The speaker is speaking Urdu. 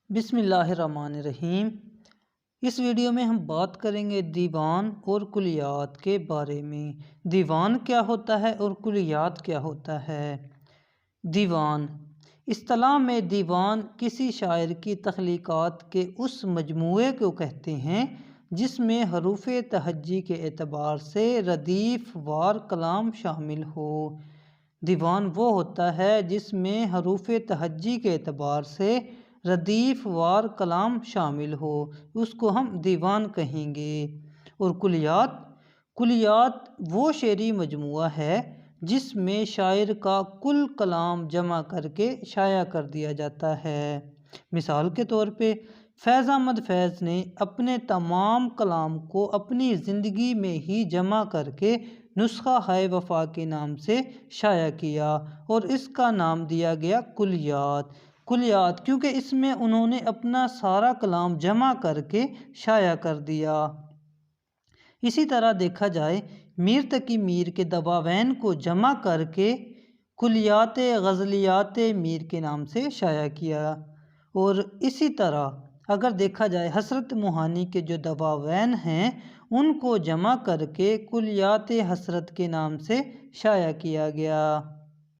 بسم اللہ الرحمن الرحیم۔ اس ویڈیو میں ہم بات کریں گے دیوان اور کلیات کے بارے میں۔ دیوان کیا ہوتا ہے اور کلیات کیا ہوتا ہے؟ دیوان اصطلاح میں دیوان کسی شاعر کی تخلیقات کے اس مجموعے کو کہتے ہیں جس میں حروف تہجی کے اعتبار سے ردیف وار کلام شامل ہو۔ دیوان وہ ہوتا ہے جس میں حروف تہجی کے اعتبار سے ردیف وار کلام شامل ہو، اس کو ہم دیوان کہیں گے۔ اور کلیات وہ شعری مجموعہ ہے جس میں شاعر کا کل کلام جمع کر کے شائع کر دیا جاتا ہے۔ مثال کے طور پہ فیض احمد فیض نے اپنے تمام کلام کو اپنی زندگی میں ہی جمع کر کے نسخہ ہائے وفا کے نام سے شائع کیا اور اس کا نام دیا گیا کلیات کیونکہ اس میں انہوں نے اپنا سارا کلام جمع کر کے شائع کر دیا۔ اسی طرح دیکھا جائے میر تقی میر کے دواوین کو جمع کر کے کلیات غزلیات میر کے نام سے شائع کیا۔ اور اسی طرح اگر دیکھا جائے حسرت موہانی کے جو دواوین ہیں ان کو جمع کر کے کلیات حسرت کے نام سے شائع کیا گیا۔